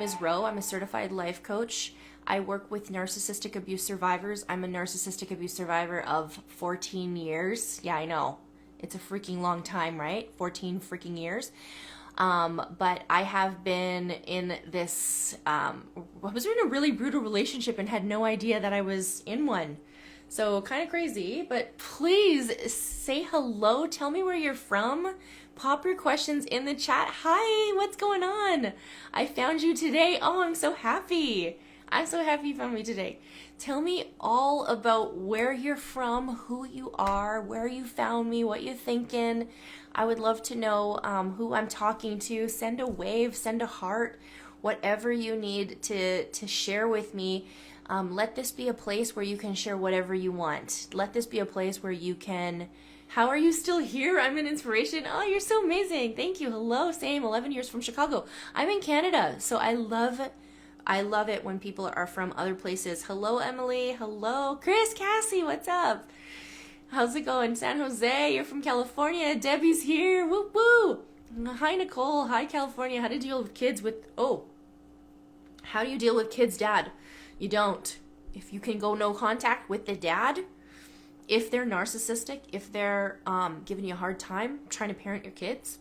name is Ro. I'm a certified life coach. I work with narcissistic abuse survivors. I'm a narcissistic abuse survivor of 14 years. Yeah, I know. It's a freaking long time, right? 14 freaking years. But I have been in this, I was in a really brutal relationship and had no idea that I was in one. So kind of crazy, but please say hello. Tell me where you're from. Pop your questions in the chat. Hi, what's going on? I found you today. Oh, I'm so happy. I'm so happy you found me today. Tell me all about where you're from, who you are, where you found me, what you're thinking. I would love to know who I'm talking to. Send a wave, send a heart, whatever you need to share with me. Let this be a place where you can share whatever you want. Let this be a place where you can... How are you still here? I'm an inspiration. Oh, you're so amazing. Thank you. Hello, same. 11 years from Chicago. I'm in Canada, so I love it when people are from other places. Hello, Emily. Hello, Chris, Cassie. What's up? How's it going? San Jose. You're from California. Debbie's here. Woo woo. Hi, Nicole. Hi, California. How to deal with kids with... Oh. How do you deal with kids' dad? You don't. If you can go no contact with the dad, if they're narcissistic, if they're giving you a hard time trying to parent your kids,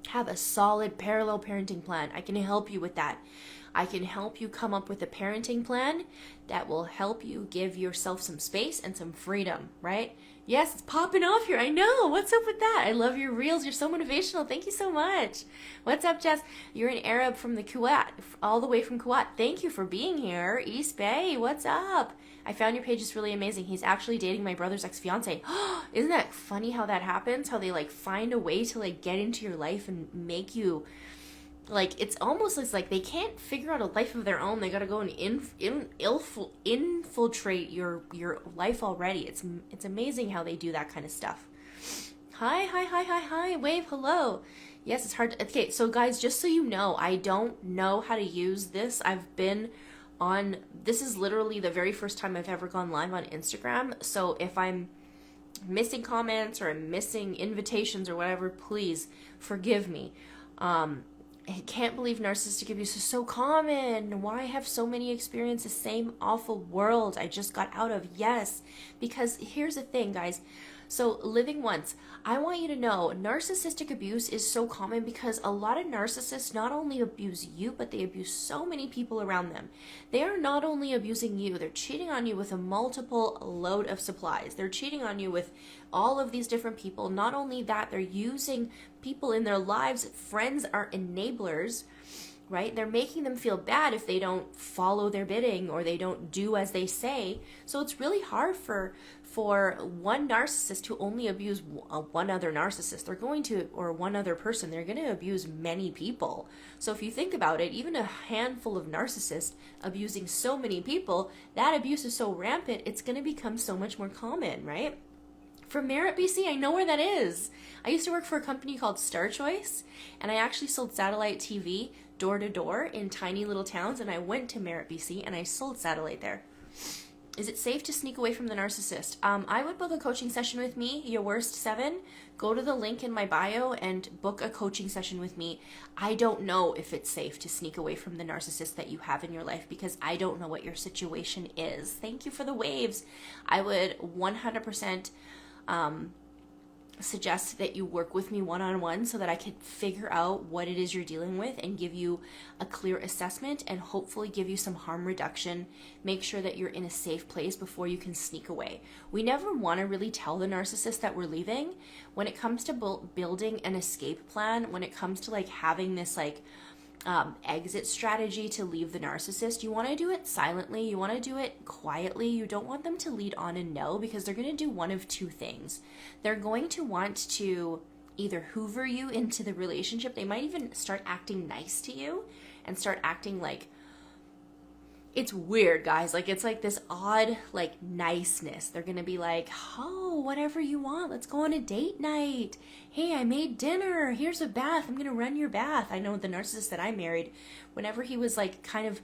have a solid parallel parenting plan. I can help you with that. I can help you come up with a parenting plan that will help you give yourself some space and some freedom, right? Yes, it's popping off here. I know. What's up with that? I love your reels. You're so motivational. Thank you so much. What's up, Jess? You're an Arab from the Kuwait, all the way from Kuwait. Thank you for being here. East Bay, what's up? I found your page is really amazing. He's actually dating my brother's ex-fiance. Isn't that funny how that happens? How they like find a way to like get into your life and make you... Like, it's almost like they can't figure out a life of their own. They gotta go and infiltrate your life already. It's amazing how they do that kind of stuff. Hi. Wave, hello. Yes, it's hard to... Okay, so guys, just so you know, I don't know how to use this. I've been on... This is literally the very first time I've ever gone live on Instagram. So if I'm missing comments or I'm missing invitations or whatever, please forgive me. I can't believe narcissistic abuse is so common. Why have so many experienced the same awful world I just got out of? Yes, because here's the thing, guys. So living once, I want you to know narcissistic abuse is so common because a lot of narcissists not only abuse you, but they abuse so many people around them. They are not only abusing you, they're cheating on you with a multiple load of supplies. They're cheating on you with all of these different people. Not only that, they're using people in their lives. Friends are enablers, right? They're making them feel bad if they don't follow their bidding or they don't do as they say. So it's really hard for one narcissist to only abuse one other narcissist. They're going to, or one other person, they're going to abuse many people. So if you think about it, even a handful of narcissists abusing so many people, that abuse is so rampant, it's going to become so much more common, right? From Merritt, BC, I know where that is. I used to work for a company called Star Choice, and I actually sold satellite TV door to door in tiny little towns, and I went to Merritt, BC, and I sold satellite there. Is it safe to sneak away from the narcissist? I would book a coaching session with me, Your Worst 7. Go to the link in my bio and book a coaching session with me. I don't know if it's safe to sneak away from the narcissist that you have in your life because I don't know what your situation is. Thank you for the waves. I would 100% suggest that you work with me one-on-one so that I can figure out what it is you're dealing with and give you a clear assessment and hopefully give you some harm reduction. Make sure that you're in a safe place before you can sneak away. We never want to really tell the narcissist that we're leaving. When it comes to building an escape plan, when it comes to like having this like exit strategy to leave the narcissist, you want to do it silently. You want to do it quietly. You don't want them to lead on and know because they're going to do one of two things. They're going to want to either hoover you into the relationship. They might even start acting nice to you and start acting like, it's weird, guys. Like, it's like this odd, like, niceness. They're going to be like, oh, whatever you want. Let's go on a date night. Hey, I made dinner. Here's a bath. I'm going to run your bath. I know the narcissist that I married, whenever he was, like, kind of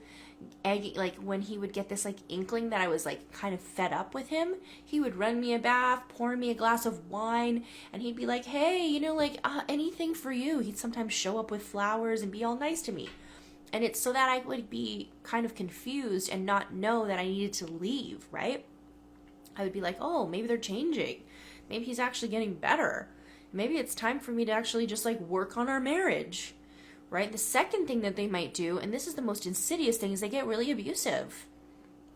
eggy, like, when he would get this, like, inkling that I was, like, kind of fed up with him, he would run me a bath, pour me a glass of wine, and he'd be like, hey, you know, like, anything for you. He'd sometimes show up with flowers and be all nice to me. And it's so that I would be kind of confused and not know that I needed to leave, right? I would be like, oh, maybe they're changing. Maybe he's actually getting better. Maybe it's time for me to actually just like work on our marriage, right? The second thing that they might do, and this is the most insidious thing, is they get really abusive.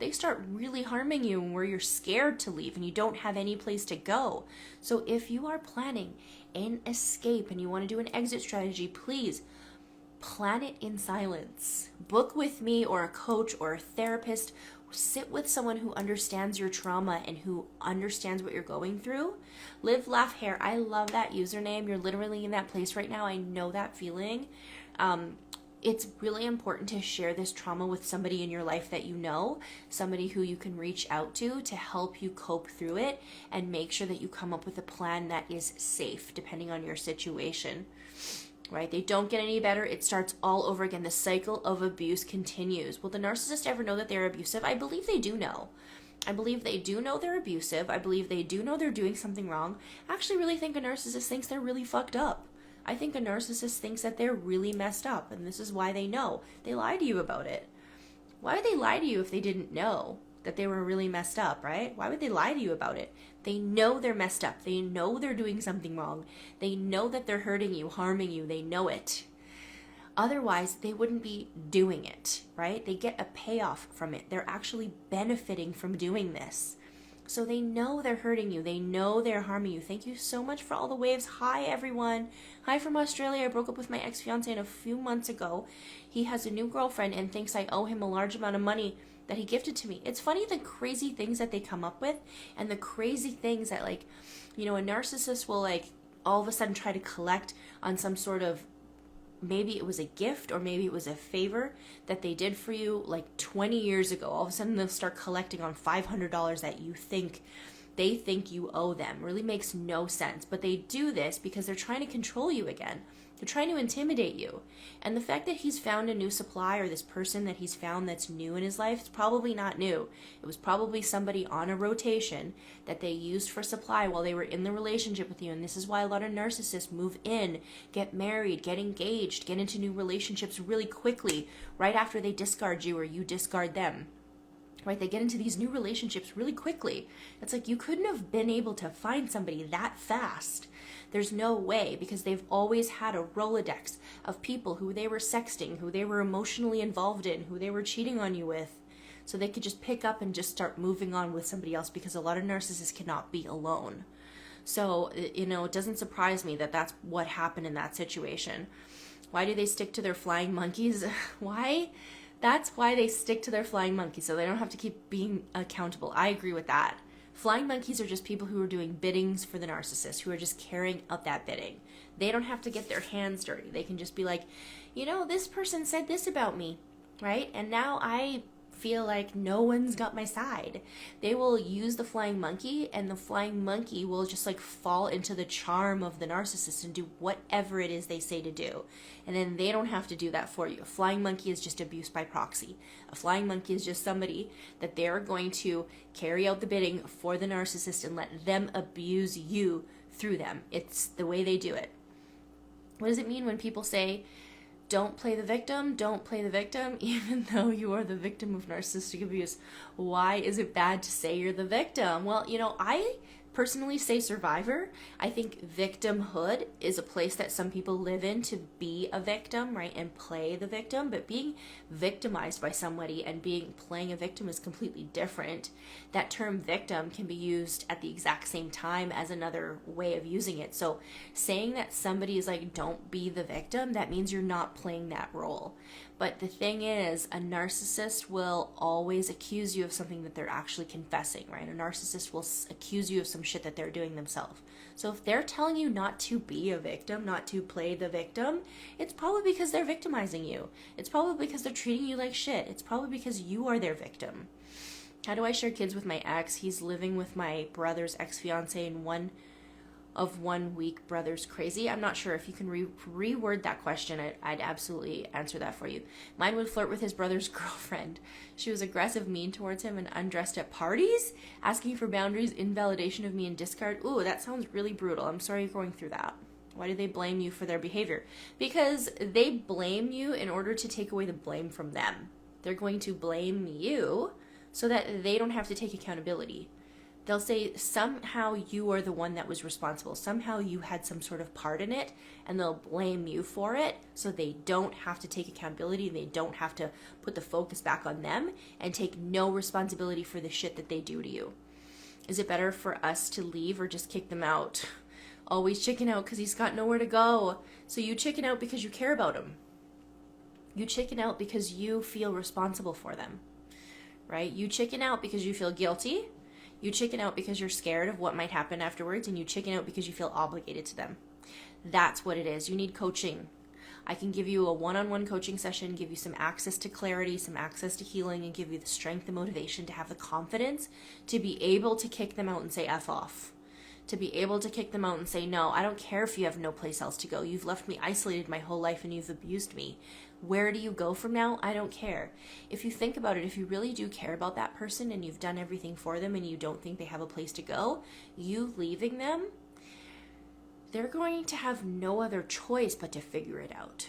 They start really harming you where you're scared to leave and you don't have any place to go. So if you are planning an escape and you want to do an exit strategy, please plan it in silence. Book with me or a coach or a therapist. Sit with someone who understands your trauma and who understands what you're going through. Live, laugh, hair. I love that username. You're literally in that place right now. I know that feeling. It's really important to share this trauma with somebody in your life that you know, somebody who you can reach out to help you cope through it and make sure that you come up with a plan that is safe depending on your situation. Right? They don't get any better. It starts all over again. The cycle of abuse continues. Will the narcissist ever know that they're abusive? I believe they do know. I believe they do know they're abusive. I believe they do know they're doing something wrong. I actually really think a narcissist thinks they're really fucked up. I think a narcissist thinks that they're really messed up, and this is why they know. They lie to you about it. Why would they lie to you if they didn't know that they were really messed up, right? Why would they lie to you about it? They know they're messed up. They know they're doing something wrong. They know that they're hurting you, harming you. They know it. Otherwise, they wouldn't be doing it, right? They get a payoff from it. They're actually benefiting from doing this. So they know they're hurting you. They know they're harming you. Thank you so much for all the waves. Hi, everyone. Hi from Australia. I broke up with my ex-fiance a few months ago. He has a new girlfriend and thinks I owe him a large amount of money that he gifted to me. It's funny the crazy things that they come up with and the crazy things that, like, you know, a narcissist will, like, all of a sudden try to collect on some sort of, maybe it was a gift or maybe it was a favor that they did for you like 20 years ago. All of a sudden they'll start collecting on $500 that they think you owe them. Really makes no sense. But they do this because they're trying to control you again. They're trying to intimidate you. And the fact that he's found a new supply, or this person that he's found that's new in his life, it's probably not new. It was probably somebody on a rotation that they used for supply while they were in the relationship with you. And this is why a lot of narcissists move in, get married, get engaged, get into new relationships really quickly right after they discard you or you discard them. Right? They get into these new relationships really quickly. It's like you couldn't have been able to find somebody that fast. There's no way, because they've always had a Rolodex of people who they were sexting, who they were emotionally involved in, who they were cheating on you with. So they could just pick up and just start moving on with somebody else, because a lot of narcissists cannot be alone. So, you know, it doesn't surprise me that that's what happened in that situation. Why do they stick to their flying monkeys? Why? That's why they stick to their flying monkeys, so they don't have to keep being accountable. I agree with that. Flying monkeys are just people who are doing biddings for the narcissist, who are just carrying out that bidding. They don't have to get their hands dirty. They can just be like, you know, this person said this about me, right? And now I feel like no one's got my side. They will use the flying monkey, and the flying monkey will just like fall into the charm of the narcissist and do whatever it is they say to do. And then they don't have to do that for you. A flying monkey is just abuse by proxy. A flying monkey is just somebody that they're going to carry out the bidding for the narcissist and let them abuse you through them. It's the way they do it. What does it mean when people say, don't play the victim, even though you are the victim of narcissistic abuse? Why is it bad to say you're the victim? Well, you know, I personally say survivor. I think victimhood is a place that some people live in to be a victim, right, and play the victim. But being victimized by somebody and playing a victim is completely different. That term victim can be used at the exact same time as another way of using it. So saying that somebody is like, don't be the victim, that means you're not playing that role. But the thing is, a narcissist will always accuse you of something that they're actually confessing, right? A narcissist will accuse you of some shit that they're doing themselves. So if they're telling you not to be a victim, not to play the victim, it's probably because they're victimizing you. It's probably because they're treating you like shit. It's probably because you are their victim. How do I share kids with my ex? He's living with my brother's ex-fiance and 1 week brother's crazy. I'm not sure if you can reword that question. I'd absolutely answer that for you. Mine would flirt with his brother's girlfriend. She was aggressive, mean towards him, and undressed at parties, asking for boundaries, invalidation of me, and discard. Ooh, that sounds really brutal. I'm sorry you're going through that. Why do they blame you for their behavior? Because they blame you in order to take away the blame from them. They're going to blame you so that they don't have to take accountability. They'll say somehow you are the one that was responsible. Somehow you had some sort of part in it, and they'll blame you for it so they don't have to take accountability and they don't have to put the focus back on them and take no responsibility for the shit that they do to you. Is it better for us to leave or just kick them out? Always chicken out because he's got nowhere to go. So you chicken out because you care about him. You chicken out because you feel responsible for them, right? You chicken out because you feel guilty. You chicken out because you're scared of what might happen afterwards, and you chicken out because you feel obligated to them. That's what it is. You need coaching. I can give you a one-on-one coaching session, give you some access to clarity, some access to healing, and give you the strength and motivation to have the confidence to be able to kick them out and say F off. To be able to kick them out and say, no, I don't care if you have no place else to go. You've left me isolated my whole life and you've abused me. Where do you go from now? I don't care. If you think about it, if you really do care about that person and you've done everything for them and you don't think they have a place to go, you leaving them, they're going to have no other choice but to figure it out.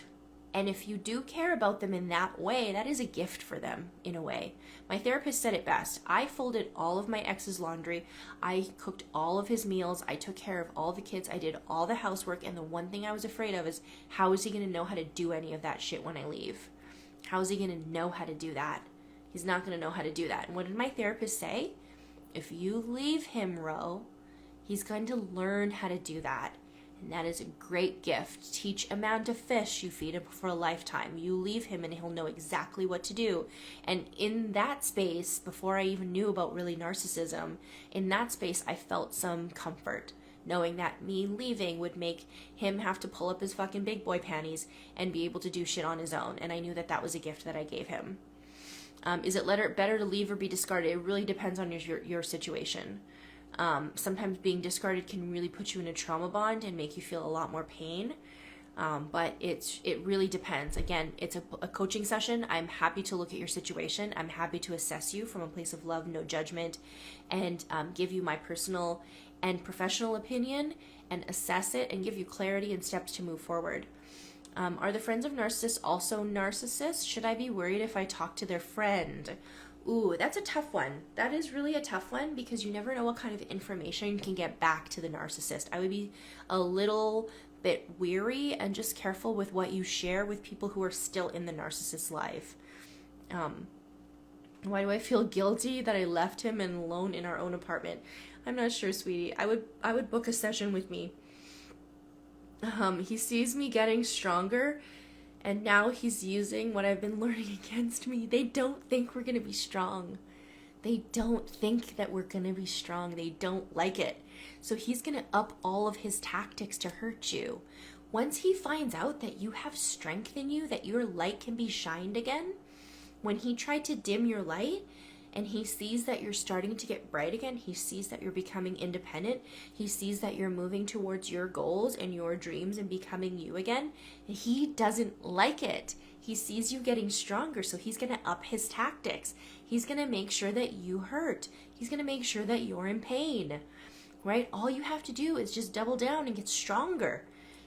And if you do care about them in that way, that is a gift for them in a way. My therapist said it best. I folded all of my ex's laundry. I cooked all of his meals. I took care of all the kids. I did all the housework. And the one thing I was afraid of is, how is he going to know how to do any of that shit when I leave? How is he going to know how to do that? He's not going to know how to do that. And what did my therapist say? If you leave him, Ro, he's going to learn how to do that. And that is a great gift. Teach a man to fish, you feed him for a lifetime. You leave him and he'll know exactly what to do. And in that space, before I even knew about really narcissism, in that space I felt some comfort, knowing that me leaving would make him have to pull up his fucking big boy panties and be able to do shit on his own. And I knew that that was a gift that I gave him. Is it better to leave or be discarded? It really depends on your situation. Sometimes being discarded can really put you in a trauma bond and make you feel a lot more pain. But it really depends. Again, it's a coaching session. I'm happy to look at your situation. I'm happy to assess you from a place of love, no judgment, and give you my personal and professional opinion and assess it and give you clarity and steps to move forward. Are the friends of narcissists also narcissists? Should I be worried if I talk to their friend? Ooh, that's a tough one. That is really a tough one because you never know what kind of information you can get back to the narcissist. I would be a little bit weary and just careful with what you share with people who are still in the narcissist's life. Why do I feel guilty that I left him alone in our own apartment? I'm not sure, sweetie. I would book a session with me. He sees me getting stronger, and now he's using what I've been learning against me. They don't think we're going to be strong. They don't think that we're going to be strong. They don't like it. So he's going to up all of his tactics to hurt you. Once he finds out that you have strength in you, that your light can be shined again, when he tried to dim your light, and he sees that you're starting to get bright again, he sees that you're becoming independent, he sees that you're moving towards your goals and your dreams and becoming you again, he doesn't like it. He sees you getting stronger, so he's going to up his tactics. He's going to make sure that you hurt. He's going to make sure that you're in pain, right? All you have to do is just double down and get stronger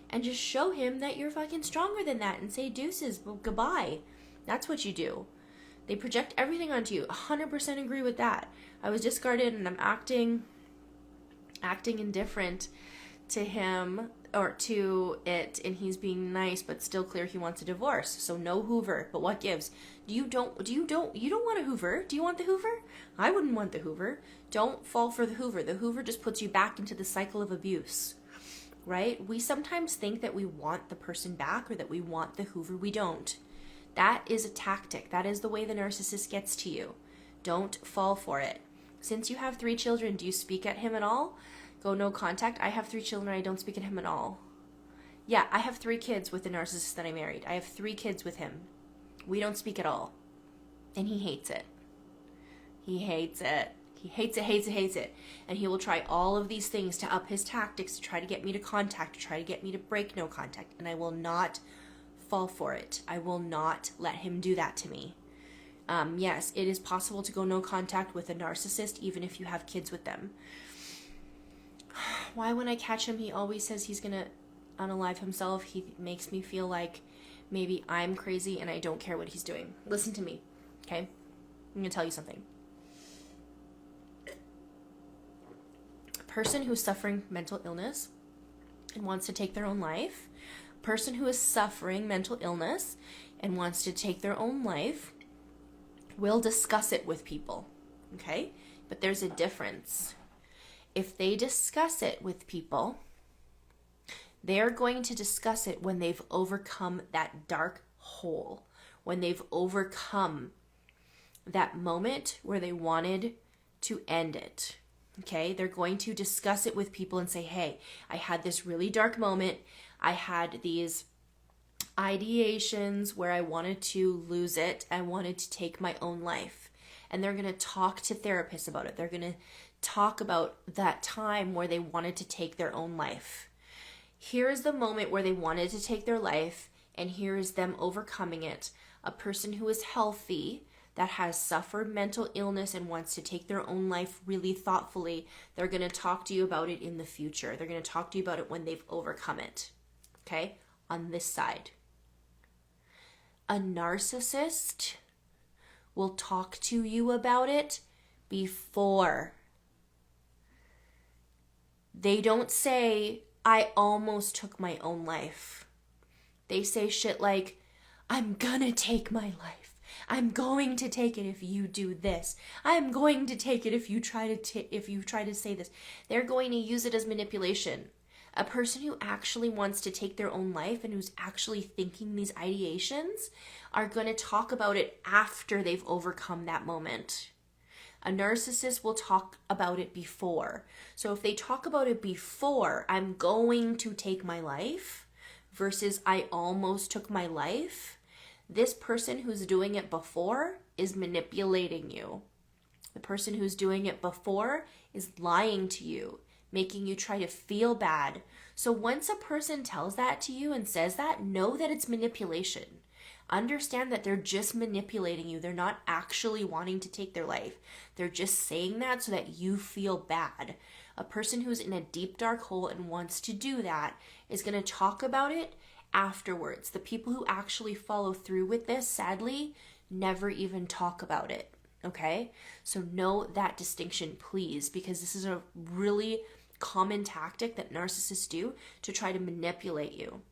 and just show him that you're fucking stronger than that and say deuces, well, goodbye. That's what you do. They project everything onto you. 100% agree with that. I was discarded and I'm acting indifferent to him or to it, and he's being nice but still clear he wants a divorce. So no Hoover, but what gives? You don't want a Hoover? Do you want the Hoover? I wouldn't want the Hoover. Don't fall for the Hoover. The Hoover just puts you back into the cycle of abuse. Right? We sometimes think that we want the person back or that we want the Hoover. We don't. That is a tactic. That is the way the narcissist gets to you. Don't fall for it. Since you have 3 children, do you speak at him at all? Go no contact. I have 3 children. I don't speak at him at all. Yeah, I have 3 kids with the narcissist that I married. I have 3 kids with him. We don't speak at all. And he hates it. He hates it. He hates it. And he will try all of these things to up his tactics to try to get me to contact, to try to get me to break no contact. And I will not fall for it. I will not let him do that to me. Yes, it is possible to go no contact with a narcissist even if you have kids with them. Why when I catch him he always says he's gonna unalive himself. He makes me feel like maybe I'm crazy and I don't care what he's doing. Listen to me, okay? I'm gonna tell you something. A person who's suffering mental illness and wants to take their own life, a person who is suffering mental illness and wants to take their own life will discuss it with people, okay? But there's a difference. If they discuss it with people, they're going to discuss it when they've overcome that dark hole, when they've overcome that moment where they wanted to end it, okay? They're going to discuss it with people and say, hey, I had this really dark moment. I had these ideations where I wanted to lose it. I wanted to take my own life. And they're going to talk to therapists about it. They're going to talk about that time where they wanted to take their own life. Here is the moment where they wanted to take their life, and here is them overcoming it. A person who is healthy, that has suffered mental illness and wants to take their own life really thoughtfully, they're going to talk to you about it in the future. They're going to talk to you about it when they've overcome it. Okay? On this side. A narcissist will talk to you about it before. They don't say, I almost took my own life. They say shit like, I'm gonna take my life. I'm going to take it if you do this. I'm going to take it if you try to say this. They're going to use it as manipulation. A person who actually wants to take their own life and who's actually thinking these ideations are going to talk about it after they've overcome that moment. A narcissist will talk about it before. So if they talk about it before, I'm going to take my life, versus I almost took my life, this person who's doing it before is manipulating you. The person who's doing it before is lying to you, making you try to feel bad. So once a person tells that to you and says that, know that it's manipulation. Understand that they're just manipulating you. They're not actually wanting to take their life. They're just saying that so that you feel bad. A person who's in a deep, dark hole and wants to do that is going to talk about it afterwards. The people who actually follow through with this, sadly, never even talk about it. Okay? So know that distinction, please, because this is a really common tactic that narcissists do to try to manipulate you.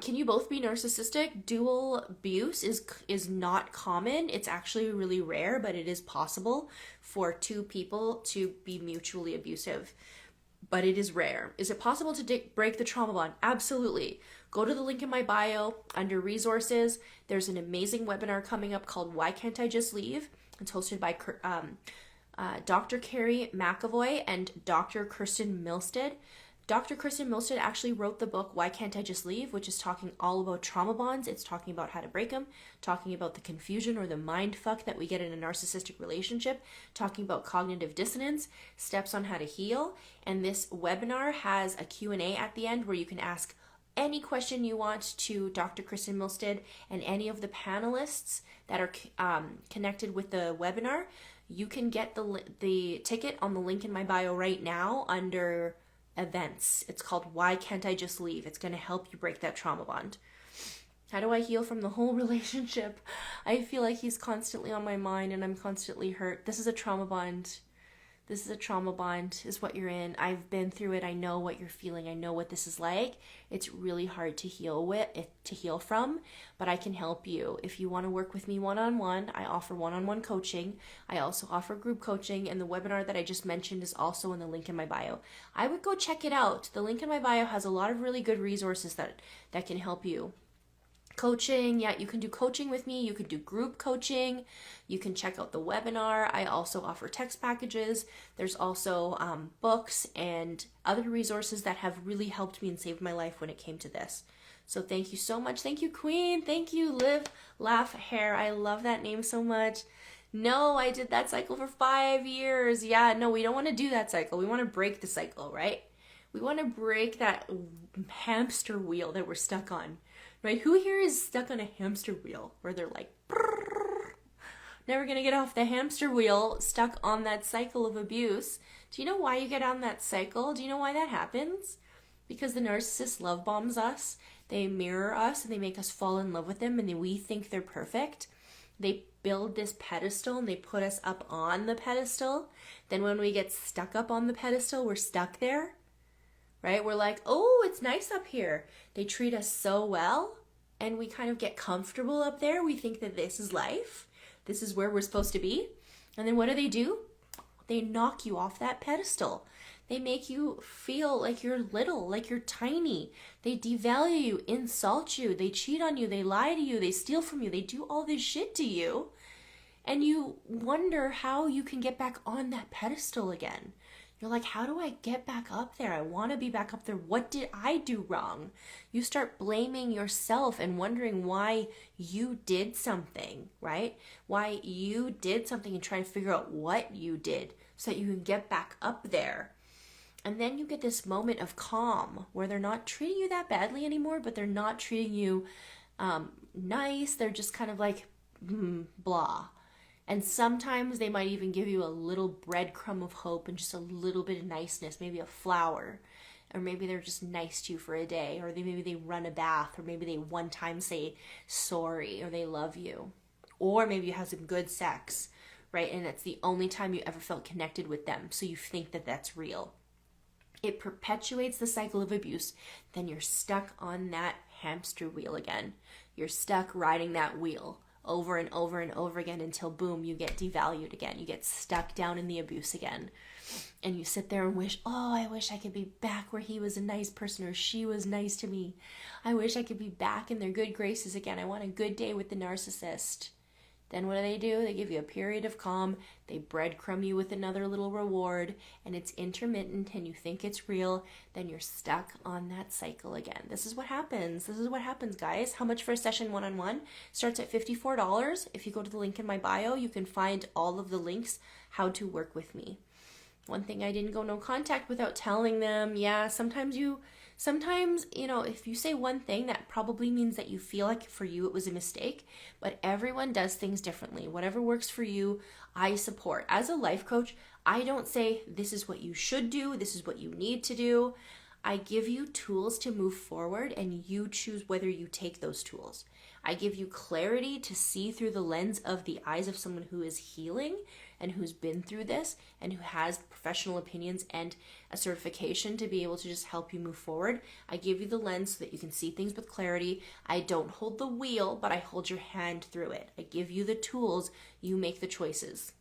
Can you both be narcissistic? Dual abuse is not common. It's actually really rare, but it is possible for two people to be mutually abusive. But it is rare. Is it possible to break the trauma bond? Absolutely. Go to the link in my bio under resources. There's an amazing webinar coming up called Why Can't I Just Leave? It's hosted by Dr. Carrie McAvoy and Dr. Kirsten Milstead. Dr. Kristen Milstead actually wrote the book, Why Can't I Just Leave?, which is talking all about trauma bonds. It's talking about how to break them, talking about the confusion or the mind fuck that we get in a narcissistic relationship, talking about cognitive dissonance, steps on how to heal. And this webinar has a Q&A at the end where you can ask any question you want to Dr. Kristen Milstead and any of the panelists that are connected with the webinar. You can get the ticket on the link in my bio right now under events. It's called Why Can't I Just Leave? It's going to help you break that trauma bond. How do I heal from the whole relationship? I feel like he's constantly on my mind and I'm constantly hurt. This is a trauma bond. This is a trauma bond, is what you're in. I've been through it. I know what you're feeling. I know what this is like. It's really hard to heal from, but I can help you. If you want to work with me one-on-one, I offer one-on-one coaching. I also offer group coaching, and the webinar that I just mentioned is also in the link in my bio. I would go check it out. The link in my bio has a lot of really good resources that can help you. Coaching, yeah, you can do coaching with me. You can do group coaching. You can check out the webinar. I also offer text packages. There's also books and other resources that have really helped me and saved my life when it came to this. So thank you so much. Thank you, Queen. Thank you, Live, Laugh, Hair. I love that name so much. No, I did that cycle for 5 years. Yeah, no, we don't want to do that cycle. We want to break the cycle, right? We want to break that hamster wheel that we're stuck on. Right? Who here is stuck on a hamster wheel where they're like, never gonna get off the hamster wheel, stuck on that cycle of abuse? Do you know why you get on that cycle? Do you know why that happens? because the narcissist love bombs us. They mirror us and they make us fall in love with them, and then we think they're perfect. They build this pedestal and they put us up on the pedestal. Then when we get stuck up on the pedestal, we're stuck there, right? We're like, oh, it's nice up here. They treat us so well, and we kind of get comfortable up there. We think that this is life. This is where we're supposed to be. And then what do? They knock you off that pedestal. They make you feel like you're little, like you're tiny. They devalue you, insult you. They cheat on you. They lie to you. They steal from you. They do all this shit to you. And you wonder how you can get back on that pedestal again. You're like, how do I get back up there? I want to be back up there. What did I do wrong? You start blaming yourself and wondering why you did something, right? Why you did something, and trying to figure out what you did so that you can get back up there. And then you get this moment of calm where they're not treating you that badly anymore, but they're not treating you nice. They're just kind of like, blah. And sometimes they might even give you a little breadcrumb of hope and just a little bit of niceness, maybe a flower, or maybe they're just nice to you for a day, or maybe they run a bath, or maybe they one time say sorry, or they love you, or maybe you have some good sex, right? And it's the only time you ever felt connected with them, so you think that that's real. It perpetuates the cycle of abuse. Then you're stuck on that hamster wheel again. You're stuck riding that wheel over and over and over again until, boom, you get devalued again. You get stuck down in the abuse again. And you sit there and wish, oh, I wish I could be back where he was a nice person or she was nice to me. I wish I could be back in their good graces again. I want a good day with the narcissist. Then what do? They give you a period of calm. They breadcrumb you with another little reward, and it's intermittent and you think it's real. Then you're stuck on that cycle again. This is what happens. This is what happens, guys. How much for a session one-on-one? Starts at $54. If you go to the link in my bio, you can find all of the links how to work with me. One thing, I didn't go no contact without telling them. Yeah, sometimes, if you say one thing, that probably means that you feel like for you it was a mistake, but everyone does things differently. Whatever works for you, I support. As a life coach, I don't say this is what you should do, this is what you need to do. I give you tools to move forward, and you choose whether you take those tools. I give you clarity to see through the lens of the eyes of someone who is healing and who's been through this and who has professional opinions and a certification to be able to just help you move forward. I give you the lens so that you can see things with clarity. I don't hold the wheel, but I hold your hand through it. I give you the tools. You make the choices.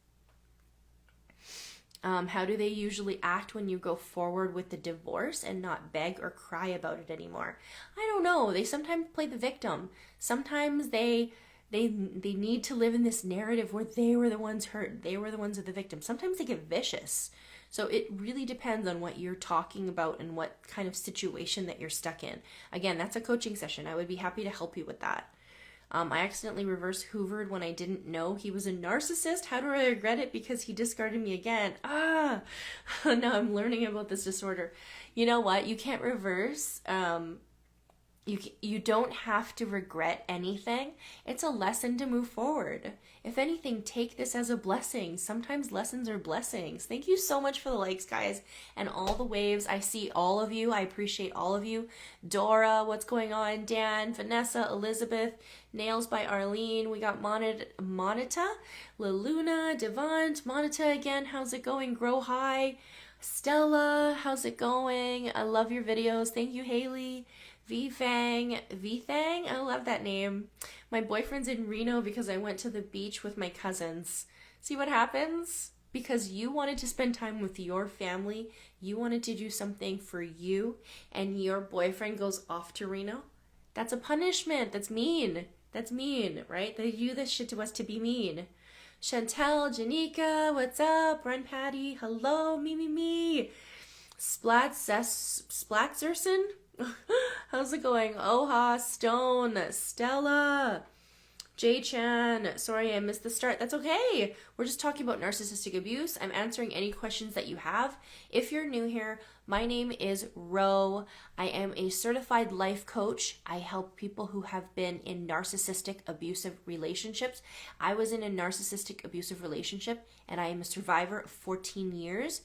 How do they usually act when you go forward with the divorce and not beg or cry about it anymore? I don't know. They sometimes play the victim. Sometimes they need to live in this narrative where they were the ones hurt. They were the ones of the victim. Sometimes they get vicious. So it really depends on what you're talking about and what kind of situation that you're stuck in. Again, that's a coaching session. I would be happy to help you with that. I accidentally reverse hoovered when I didn't know he was a narcissist. How do I regret it? Because he discarded me again. Now I'm learning about this disorder. You know what? You can't reverse. You don't have to regret anything. It's a lesson to move forward. If anything, take this as a blessing. Sometimes lessons are blessings. Thank you so much for the likes, guys, and all the waves. I see all of you. I appreciate all of you. Dora, what's going on? Dan, Vanessa, Elizabeth, Nails by Arlene. We got Monita, LaLuna, Devant, Monita again. How's it going? Grow High. Stella, how's it going? I love your videos. Thank you, Haley. V-Thang, I love that name. My boyfriend's in Reno because I went to the beach with my cousins. See what happens? Because you wanted to spend time with your family, you wanted to do something for you, and your boyfriend goes off to Reno? That's a punishment. That's mean. That's mean, right? They do this shit to us to be mean. Chantel, Janika, what's up? Run Patty, hello, me. Splatzerson? How's it going? Oha, Stone, Stella, J-Chan. Sorry, I missed the start. That's okay. We're just talking about narcissistic abuse. I'm answering any questions that you have. If you're new here, my name is Ro. I am a certified life coach. I help people who have been in narcissistic abusive relationships. I was in a narcissistic abusive relationship, and I am a survivor of 14 years.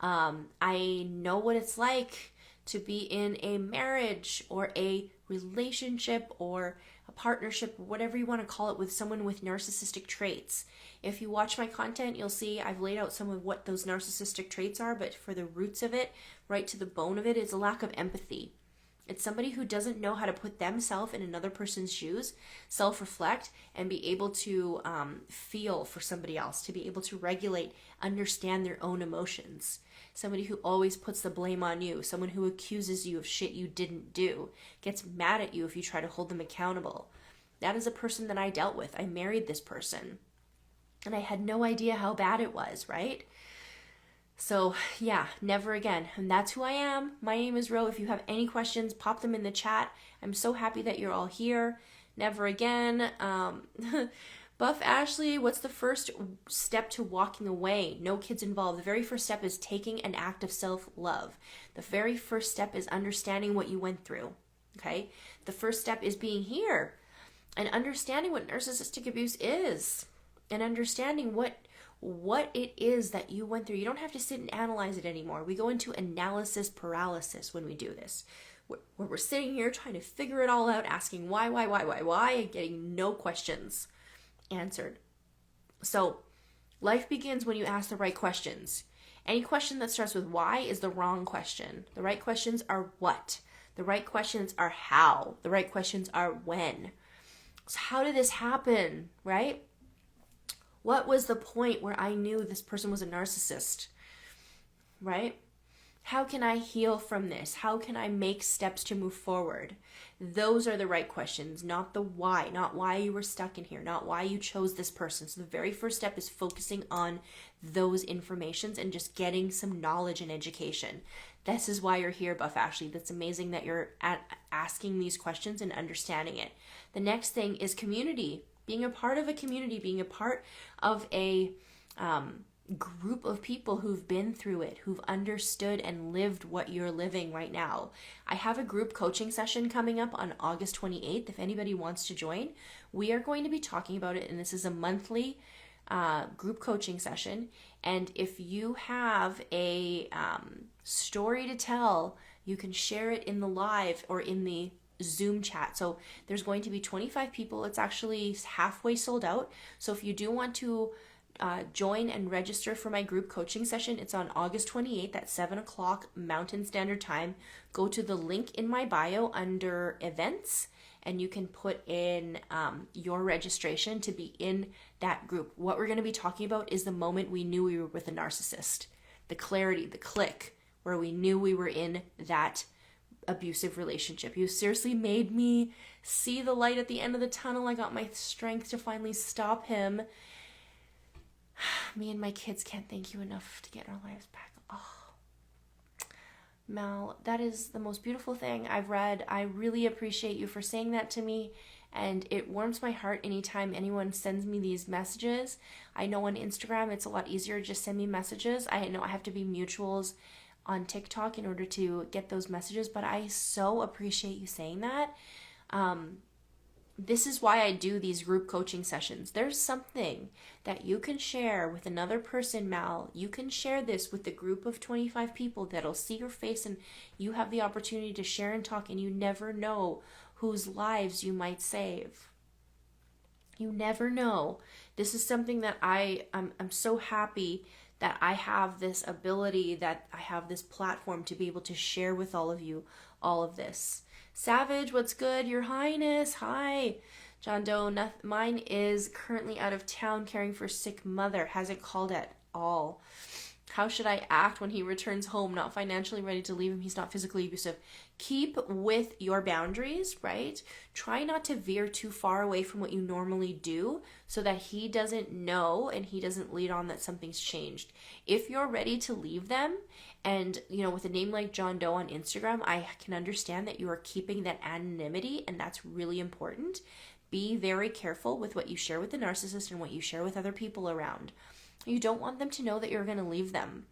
I know what it's like to be in a marriage or a relationship or a partnership, whatever you want to call it, with someone with narcissistic traits. If you watch my content, you'll see I've laid out some of what those narcissistic traits are, but for the roots of it, right to the bone of it, is a lack of empathy. It's somebody who doesn't know how to put themselves in another person's shoes, self-reflect, and be able to feel for somebody else, to be able to regulate, understand their own emotions. Somebody who always puts the blame on you, someone who accuses you of shit you didn't do, gets mad at you if you try to hold them accountable. That is a person that I dealt with. I married this person, and I had no idea how bad it was, right? So yeah, never again. And that's who I am. My name is Ro. If you have any questions, pop them in the chat. I'm so happy that you're all here. Never again. Buff Ashley, what's the first step to walking away? No kids involved. The very first step is taking an act of self-love. The very first step is understanding what you went through. Okay? The first step is being here and understanding what narcissistic abuse is and understanding what it is that you went through. You don't have to sit and analyze it anymore. We go into analysis paralysis when we do this, where we're sitting here trying to figure it all out, asking why, and getting no questions answered. So life begins when you ask the right questions. Any question that starts with why is the wrong question. The right questions are what. The right questions are how. The right questions are when. So how did this happen, right? What was the point where I knew this person was a narcissist, right? How can I heal from this? How can I make steps to move forward? Those are the right questions, not the why, not why you were stuck in here, not why you chose this person. So the very first step is focusing on those informations and just getting some knowledge and education. This is why you're here, Buff Ashley. That's amazing that you're asking these questions and understanding it. The next thing is community. Being a part of a community, being a part of a group of people who've been through it, who've understood and lived what you're living right now. I have a group coaching session coming up on August 28th. If anybody wants to join, we are going to be talking about it, and this is a monthly group coaching session. And if you have a story to tell, you can share it in the live or in the Zoom chat. So there's going to be 25 people. It's actually halfway sold out. So if you do want to join and register for my group coaching session, it's on August 28th at 7 o'clock Mountain Standard Time. Go to the link in my bio under events, and you can put in your registration to be in that group. What we're going to be talking about is the moment we knew we were with a narcissist, the clarity, the click, where we knew we were in that abusive relationship. You seriously made me see the light at the end of the tunnel. I got my strength to finally stop him. Me and my kids can't thank you enough to get our lives back. Oh, Mal, that is the most beautiful thing I've read. I really appreciate you for saying that to me, and it warms my heart anytime anyone sends me these messages. I know on Instagram it's a lot easier to just send me messages. I know I have to be mutuals on TikTok in order to get those messages, but I so appreciate you saying that. This is why I do these group coaching sessions. There's something that you can share with another person, Mal. You can share this with the group of 25 people that'll see your face, and you have the opportunity to share and talk, and you never know whose lives you might save. You never know. This is something that I'm so happy that I have this ability, that I have this platform to be able to share with all of you all of this. Savage, what's good? Your Highness, hi. John Doe, mine is currently out of town caring for sick mother. Hasn't called at all. How should I act when he returns home? Not financially ready to leave him. He's not physically abusive. Keep with your boundaries, right? Try not to veer too far away from what you normally do so that he doesn't know and he doesn't lead on that something's changed. If you're ready to leave them, and with a name like John Doe on Instagram, I can understand that you are keeping that anonymity, and that's really important. Be very careful with what you share with the narcissist and what you share with other people around. You don't want them to know that you're going to leave them.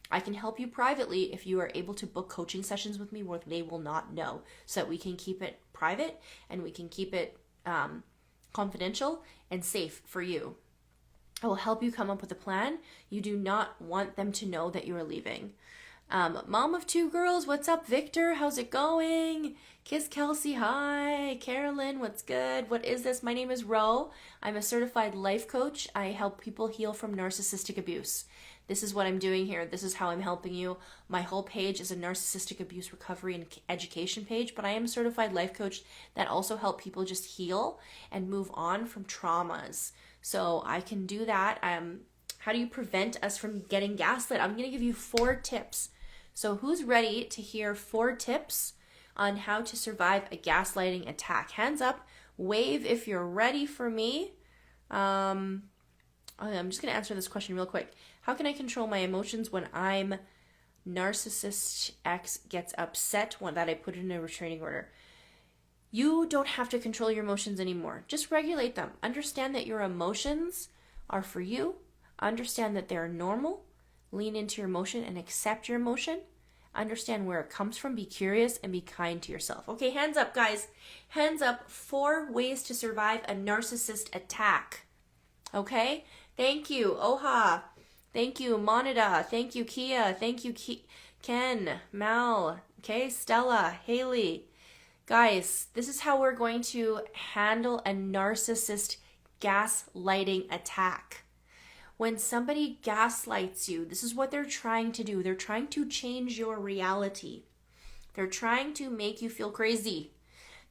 I can help you privately if you are able to book coaching sessions with me where they will not know, so that we can keep it private and we can keep it confidential and safe for you. I will help you come up with a plan. You do not want them to know that you are leaving. Mom of two girls, what's up, Victor? How's it going? Kiss Kelsey, hi. Carolyn, what's good? What is this? My name is Ro. I'm a certified life coach. I help people heal from narcissistic abuse. This is what I'm doing here. This is how I'm helping you. My whole page is a narcissistic abuse recovery and education page, but I am a certified life coach that also help people just heal and move on from traumas. So I can do that. How do you prevent us from getting gaslit? I'm going to give you 4 tips. So who's ready to hear 4 tips on how to survive a gaslighting attack? Hands up, wave if you're ready for me. I'm just going to answer this question real quick. How can I control my emotions when narcissist X gets upset that I put in a restraining order? You don't have to control your emotions anymore. Just regulate them. Understand that your emotions are for you. Understand that they're normal. Lean into your emotion and accept your emotion. Understand where it comes from. Be curious and be kind to yourself. Okay, hands up, guys. Hands up. 4 ways to survive a narcissist attack. Okay? Thank you, Oha. Thank you, Monida. Thank you, Kia. Thank you, Ken, Mal. Okay, Stella, Haley. Guys, this is how we're going to handle a narcissist gaslighting attack. When somebody gaslights you, this is what they're trying to do. They're trying to change your reality. They're trying to make you feel crazy.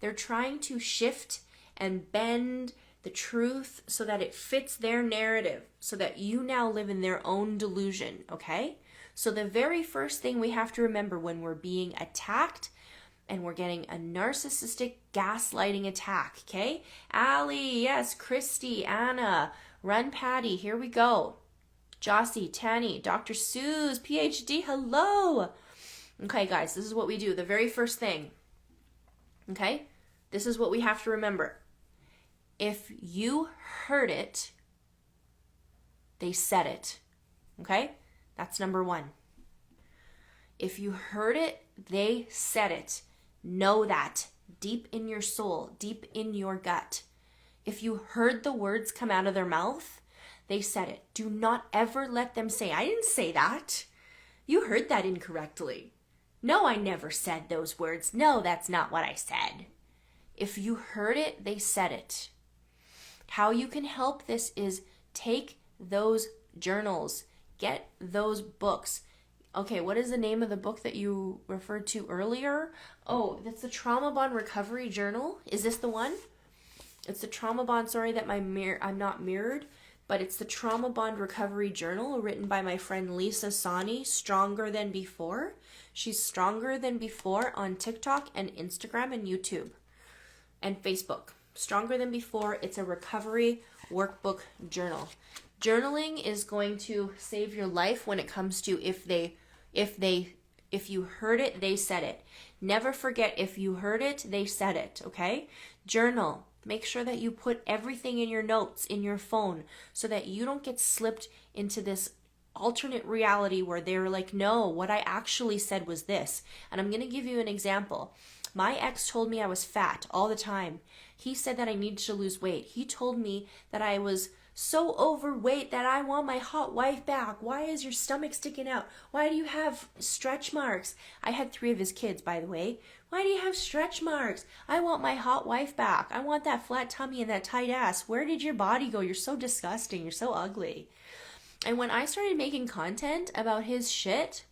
They're trying to shift and bend the truth so that it fits their narrative, so that you now live in their own delusion, okay? So the very first thing we have to remember when we're being attacked and we're getting a narcissistic gaslighting attack, okay? Allie, yes, Christy, Anna, Run Patty, here we go. Jossie, Tanny, Dr. Suze, PhD, hello. Okay, guys, this is what we do. The very first thing, okay? This is what we have to remember. If you heard it, they said it, okay? That's number 1. If you heard it, they said it. Know that deep in your soul, deep in your gut. If you heard the words come out of their mouth, they said it. Do not ever let them say, I didn't say that. You heard that incorrectly. No, I never said those words. No, that's not what I said. If you heard it, they said it. How you can help this is take those journals, get those books. Okay, what is the name of the book that you referred to earlier? Oh, that's the Trauma Bond Recovery Journal. Is this the one? It's the Trauma Bond, sorry that I'm not mirrored, but it's the Trauma Bond Recovery Journal written by my friend Lisa Sani, Stronger Than Before. She's Stronger Than Before on TikTok and Instagram and YouTube and Facebook. Stronger Than Before. It's a recovery workbook journal. Journaling is going to save your life when it comes to if you heard it, they said it. Never forget, if you heard it, they said it, okay? Journal. Make sure that you put everything in your notes in your phone so that you don't get slipped into this alternate reality where they're like, no, what I actually said was this. And I'm going to give you an example. My ex told me I was fat all the time. He said that I needed to lose weight. He told me that I was so overweight that I want my hot wife back. Why is your stomach sticking out? Why do you have stretch marks? I had 3 of his kids, by the way. Why do you have stretch marks? I want my hot wife back. I want that flat tummy and that tight ass. Where did your body go? You're so disgusting. You're so ugly. And when I started making content about his shit,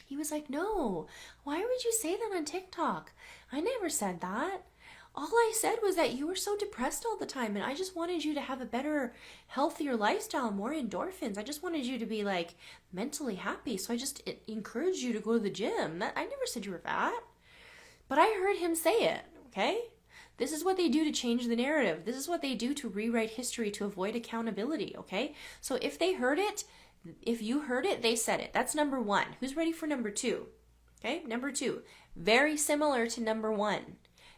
he was like, no, why would you say that on TikTok? I never said that. All I said was that you were so depressed all the time and I just wanted you to have a better, healthier lifestyle, more endorphins. I just wanted you to be like mentally happy. So I just encouraged you to go to the gym. I never said you were fat. But I heard him say it, okay? This is what they do to change the narrative. This is what they do to rewrite history to avoid accountability, okay? So if they heard it, if you heard it, they said it. That's number 1. Who's ready for number 2? Okay, number 2. Very similar to number 1.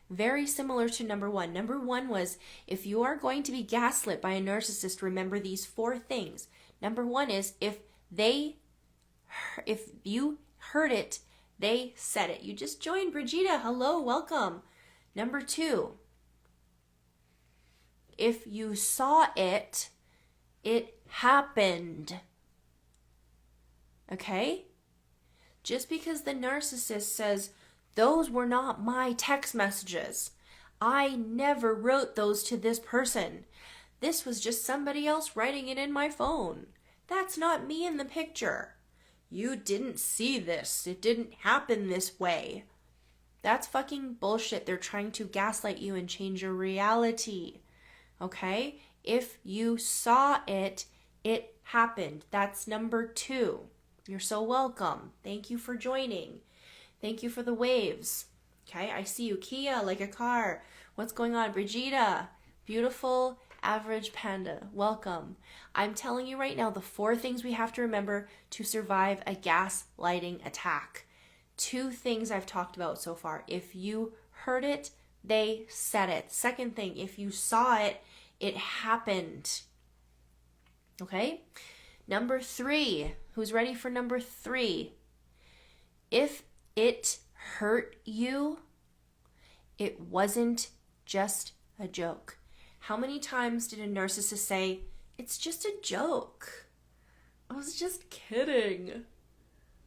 Very similar to number 1. Number 1 was, if you are going to be gaslit by a narcissist, remember these 4 things. Number 1 is, if you heard it, they said it. You just joined, Brigida. Hello, welcome. Number 2, if you saw it, it happened. Okay? Just because the narcissist says, those were not my text messages. I never wrote those to this person. This was just somebody else writing it in my phone. That's not me in the picture. You didn't see this. It didn't happen this way. That's fucking bullshit. They're trying to gaslight you and change your reality. Okay? If you saw it, it happened. That's number 2. You're so welcome. Thank you for joining. Thank you for the waves. Okay, I see you. Kia, like a car. What's going on? Brigida, beautiful average panda. Welcome. I'm telling you right now the 4 things we have to remember to survive a gaslighting attack. 2 things I've talked about so far. If you heard it, they said it. Second thing, if you saw it, it happened. Okay? Number 3. Who's ready for number 3? If it hurt you, it wasn't just a joke. How many times did a narcissist say, it's just a joke? I was just kidding.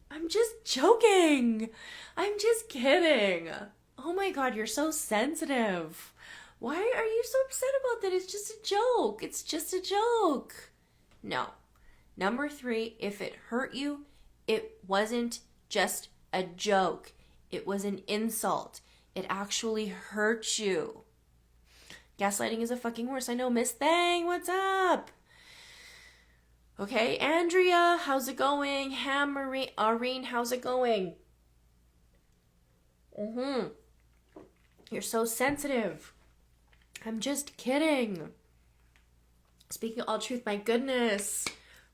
I'm just joking. I'm just kidding. Oh my God, you're so sensitive. Why are you so upset about that? It's just a joke. It's just a joke. No. Number 3, if it hurt you, it wasn't just a joke. It was an insult. It actually hurt you. Gaslighting is a fucking worse. I know. Miss Thang, what's up? Okay, Andrea, how's it going? Irene, how's it going? You're so sensitive. I'm just kidding. Speaking all truth, my goodness.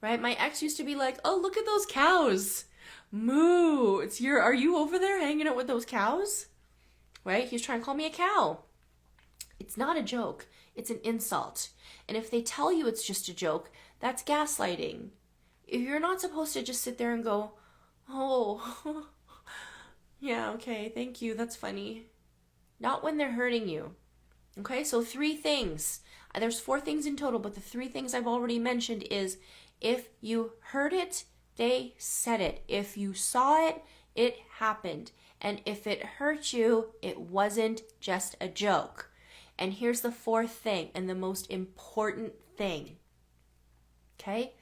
Right? My ex used to be like, oh, look at those cows. Moo. Are you over there hanging out with those cows? Right? He's trying to call me a cow. It's not a joke. It's an insult. And if they tell you it's just a joke, that's gaslighting. You're not supposed to just sit there and go, oh, yeah, okay, thank you, that's funny. Not when they're hurting you. Okay, so 3 things. There's 4 things in total, but the 3 things I've already mentioned is if you heard it, they said it. If you saw it, it happened. And if it hurt you, it wasn't just a joke. And here's the 4th thing and the most important thing. Okay?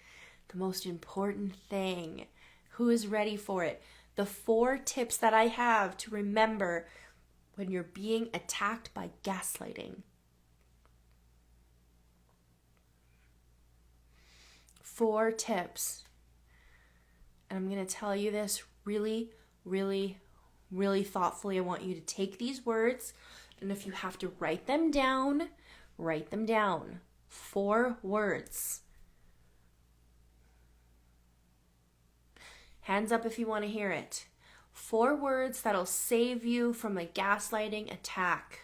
The most important thing. Who is ready for it? The 4 tips that I have to remember when you're being attacked by gaslighting. 4 tips. And I'm going to tell you this really, really, really thoughtfully. I want you to take these words, and if you have to write them down, write them down. 4 words. Hands up if you want to hear it. 4 words that'll save you from a gaslighting attack.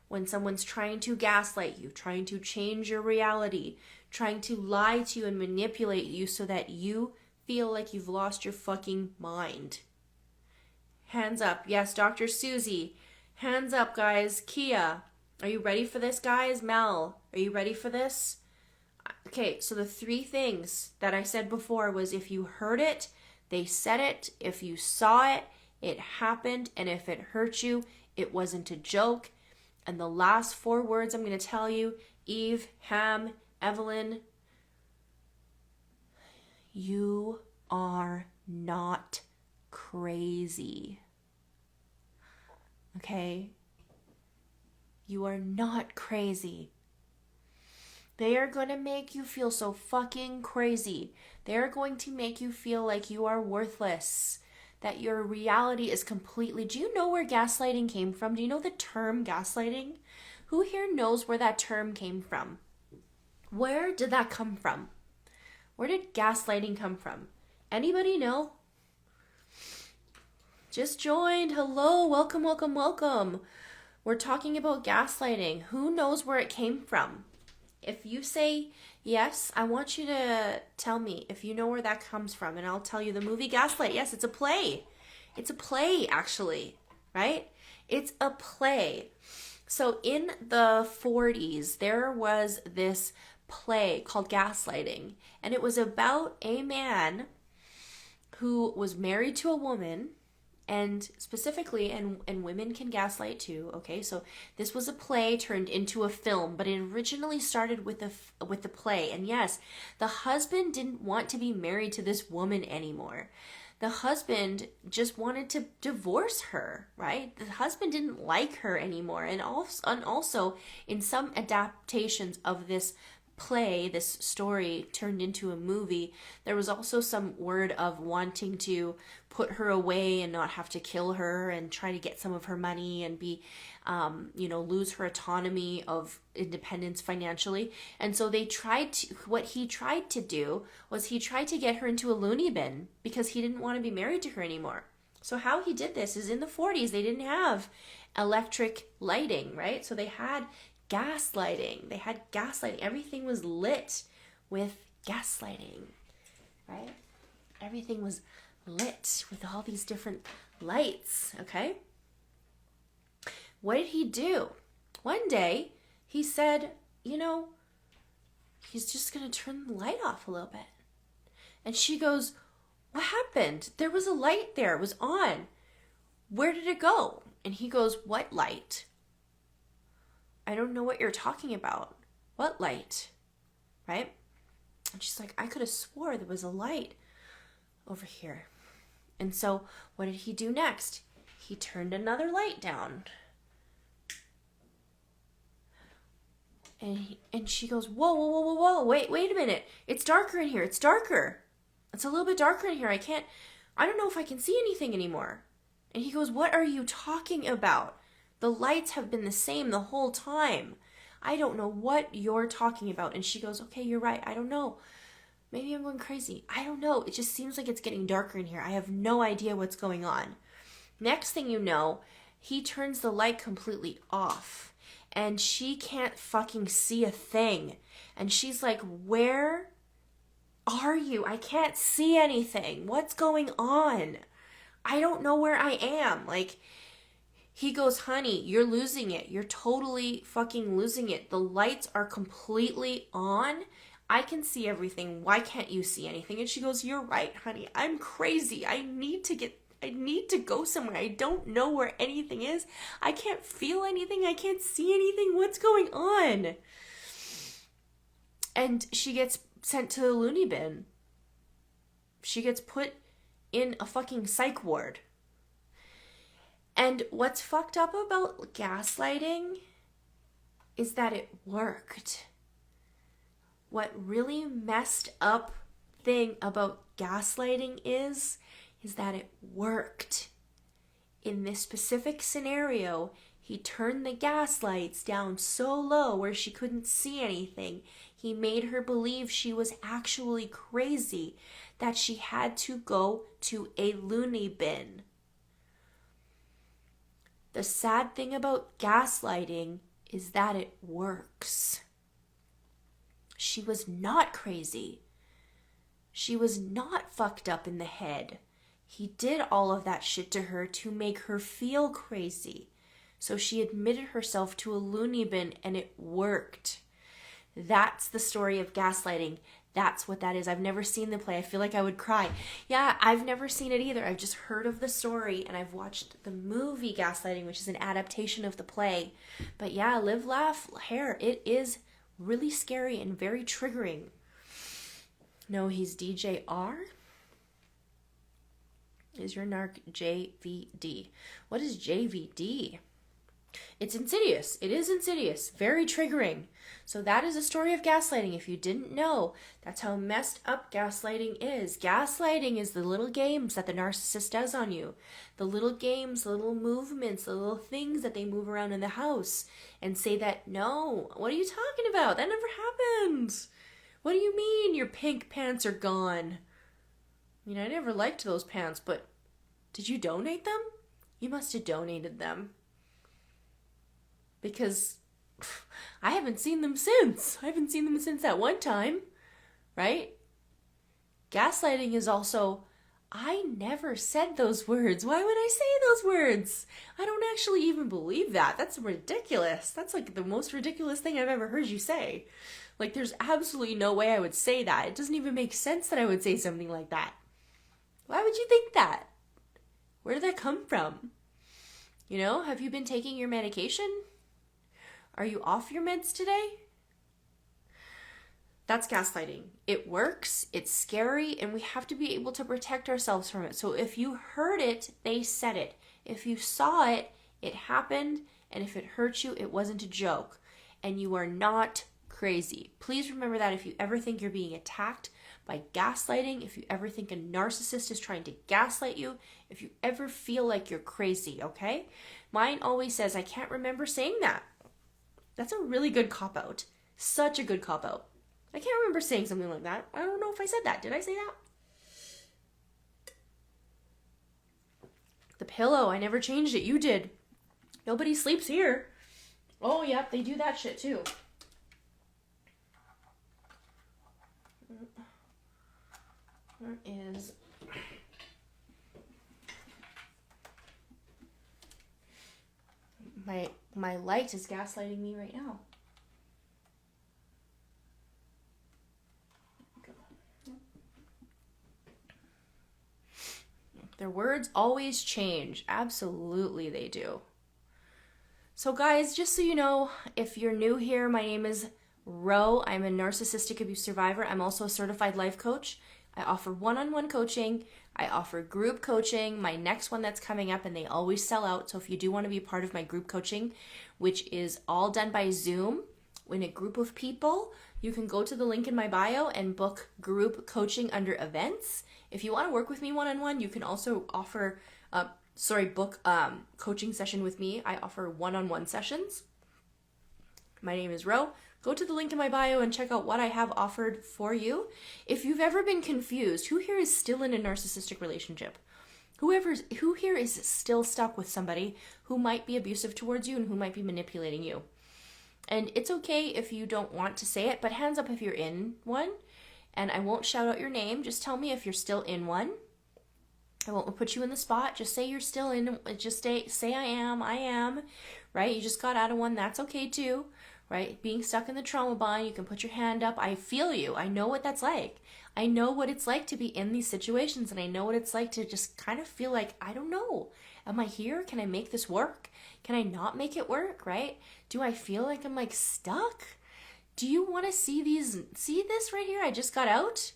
When someone's trying to gaslight you, trying to change your reality, trying to lie to you and manipulate you so that you feel like you've lost your fucking mind. Hands up. Yes, Dr. Susie. Hands up, guys. Kia. Are you ready for this, guys? Mel, are you ready for this? Okay, so the 3 things that I said before was if you heard it, they said it. If you saw it, it happened. And if it hurt you, it wasn't a joke. And the last 4 words I'm going to tell you, Eve, Ham, Evelyn, you are not crazy. Okay? You are not crazy. They are going to make you feel so fucking crazy. They are going to make you feel like you are worthless, that your reality is completely... Do you know where gaslighting came from? Do you know the term gaslighting? Who here knows where that term came from? Where did that come from? Where did gaslighting come from? Anybody know? Just joined. Hello. Welcome, welcome, welcome. We're talking about gaslighting. Who knows where it came from? If you say yes, I want you to tell me if you know where that comes from, and I'll tell you the movie Gaslight. Yes, it's a play. It's a play, actually, right? It's a play. So in the 40s, there was this play called Gaslighting, and it was about a man who was married to a woman, and specifically, and women can gaslight too, okay? So this was a play turned into a film, but it originally started with the play. And yes, the husband didn't want to be married to this woman anymore. The husband just wanted to divorce her, right? The husband didn't like her anymore. And also in some adaptations of this play, this story turned into a movie, there was also some word of wanting to put her away and not have to kill her and try to get some of her money and be, lose her autonomy of independence financially. And so what he tried to do was he tried to get her into a loony bin because he didn't want to be married to her anymore. So how he did this is in the 40s, they didn't have electric lighting, right? So they had gaslighting. Everything was lit with gaslighting, right? Everything was lit with all these different lights, okay? What did he do? One day, he said, he's just going to turn the light off a little bit. And she goes, what happened? There was a light there. It was on. Where did it go? And he goes, what light? I don't know what you're talking about. What light? Right? And she's like, I could have swore there was a light over here. And so what did he do next? He turned another light down. And she goes, whoa, wait a minute. It's darker in here. It's darker. It's a little bit darker in here. I don't know if I can see anything anymore. And he goes, what are you talking about? The lights have been the same the whole time. I don't know what you're talking about. And she goes, okay, you're right. I don't know. Maybe I'm going crazy. I don't know. It just seems like it's getting darker in here. I have no idea what's going on. Next thing you know, he turns the light completely off. And she can't fucking see a thing. And she's like, where are you? I can't see anything. What's going on? I don't know where I am. He goes, honey, you're losing it. You're totally fucking losing it. The lights are completely on. I can see everything. Why can't you see anything? And she goes, you're right, honey. I'm crazy. I need to go somewhere. I don't know where anything is. I can't feel anything. I can't see anything. What's going on? And she gets sent to the loony bin. She gets put in a fucking psych ward. And what's fucked up about gaslighting is that it worked. What really messed up thing about gaslighting is that it worked. In this specific scenario, he turned the gas lights down so low where she couldn't see anything. He made her believe she was actually crazy, that she had to go to a loony bin. The sad thing about gaslighting is that it works. She was not crazy. She was not fucked up in the head. He did all of that shit to her to make her feel crazy. So she admitted herself to a loony bin and it worked. That's the story of gaslighting. That's what that is. I've never seen the play. I feel like I would cry. Yeah, I've never seen it either. I've just heard of the story and I've watched the movie Gaslighting, which is an adaptation of the play. But yeah, live, laugh, hair. It is really scary and very triggering. No, he's DJR. Is your narc JVD? What is JVD? It's insidious. It is insidious. Very triggering. So that is a story of gaslighting. If you didn't know, that's how messed up gaslighting is. Gaslighting is the little games that the narcissist does on you. The little games, the little movements, the little things that they move around in the house and say that, no, what are you talking about? That never happened. What do you mean your pink pants are gone? I never liked those pants, but did you donate them? You must have donated them. Because I haven't seen them since. I haven't seen them since that one time, right? Gaslighting is also, I never said those words. Why would I say those words? I don't actually even believe that. That's ridiculous. That's like the most ridiculous thing I've ever heard you say. There's absolutely no way I would say that. It doesn't even make sense that I would say something like that. Why would you think that? Where did that come from? You know, have you been taking your medication? Are you off your meds today? That's gaslighting. It works, it's scary, and we have to be able to protect ourselves from it. So if you heard it, they said it. If you saw it, it happened, and if it hurt you, it wasn't a joke. And you are not crazy. Please remember that if you ever think you're being attacked by gaslighting, if you ever think a narcissist is trying to gaslight you, if you ever feel like you're crazy, okay? Mine always says, I can't remember saying that. That's a really good cop-out. Such a good cop-out. I can't remember saying something like that. I don't know if I said that. Did I say that? The pillow, I never changed it. You did. Nobody sleeps here. Oh, yep, they do that shit too. Where is... My light is gaslighting me right now. Their words always change. Absolutely they do. So guys, just so you know, if you're new here, my name is Ro. I'm a narcissistic abuse survivor. I'm also a certified life coach. I offer one-on-one coaching. I offer group coaching. My next one that's coming up, and they always sell out. So if you do want to be a part of my group coaching, which is all done by Zoom in a group of people, you can go to the link in my bio and book group coaching under events. If you want to work with me one-on-one, you can also book coaching session with me. I offer one-on-one sessions. My name is Ro. Go to the link in my bio and check out what I have offered for you. If you've ever been confused, who here is still in a narcissistic relationship? Who here is still stuck with somebody who might be abusive towards you and who might be manipulating you? And it's okay if you don't want to say it, but hands up if you're in one. And I won't shout out your name. Just tell me if you're still in one. I won't put you in the spot. Just say you're still in. Just say I am, right? You just got out of one. That's okay too, right? Being stuck in the trauma bond, you can put your hand up. I feel you. I know what that's like. I know what it's like to be in these situations, and I know what it's like to just kind of feel like, I don't know. Am I here? Can I make this work? Can I not make it work, right? Do I feel like I'm like stuck? Do you want to see this right here? I just got out,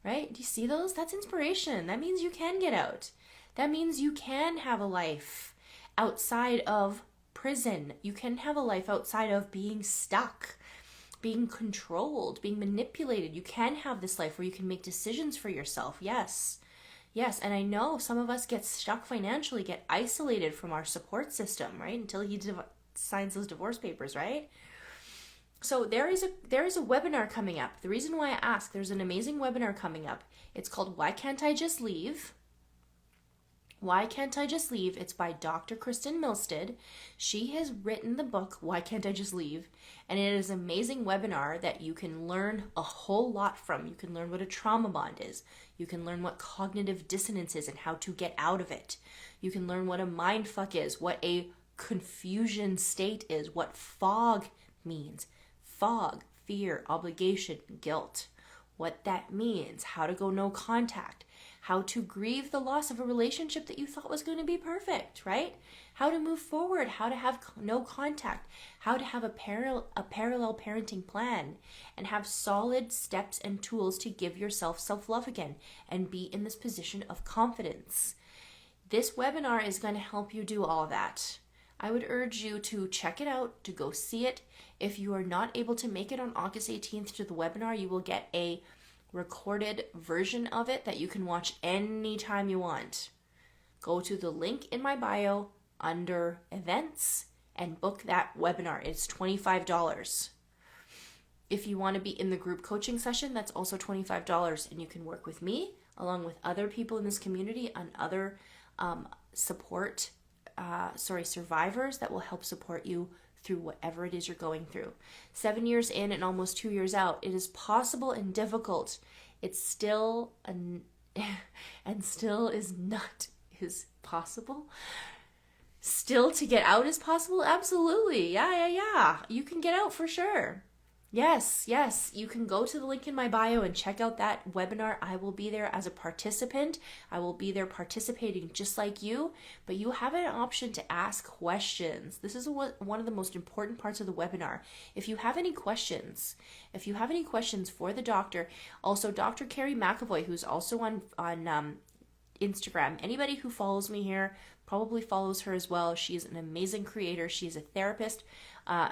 right? Do you see those? That's inspiration. That means you can get out. That means you can have a life outside of prison. You can have a life outside of being stuck, being controlled, being manipulated. You can have this life where you can make decisions for yourself. Yes. Yes, and I know some of us get stuck financially, get isolated from our support system, right? Until he signs those divorce papers, right? So there is a webinar coming up. The reason why I ask, there's an amazing webinar coming up. It's called Why Can't I Just Leave? Why Can't I Just Leave? It's by Dr. Kristen Milstead. She has written the book, Why Can't I Just Leave? And it is an amazing webinar that you can learn a whole lot from. You can learn what a trauma bond is. You can learn what cognitive dissonance is and how to get out of it. You can learn what a mind fuck is, what a confusion state is, what fog means. Fog, fear, obligation, guilt. What that means, how to go no contact, how to grieve the loss of a relationship that you thought was going to be perfect, right? How to move forward, how to have no contact, how to have a parallel parenting plan, and have solid steps and tools to give yourself self-love again and be in this position of confidence. This webinar is going to help you do all that. I would urge you to check it out, to go see it. If you are not able to make it on August 18th to the webinar, you will get a recorded version of it that you can watch anytime you want. Go to the link in my bio under events and book that webinar. It's $25. If you want to be in the group coaching session, that's also $25, and you can work with me along with other people in this community and other survivors that will help support you through whatever it is you're going through. 7 years in and almost 2 years out, it is possible and difficult. It's still is possible. Still to get out is possible? Absolutely. Yeah. You can get out for sure. Yes, yes. You can go to the link in my bio and check out that webinar. I will be there as a participant. I will be there participating just like you, but you have an option to ask questions. This is one of the most important parts of the webinar. If you have any questions, for the doctor, also Dr. Carrie McAvoy, who's also on Instagram. Anybody who follows me here probably follows her as well. She's an amazing creator. She's a therapist,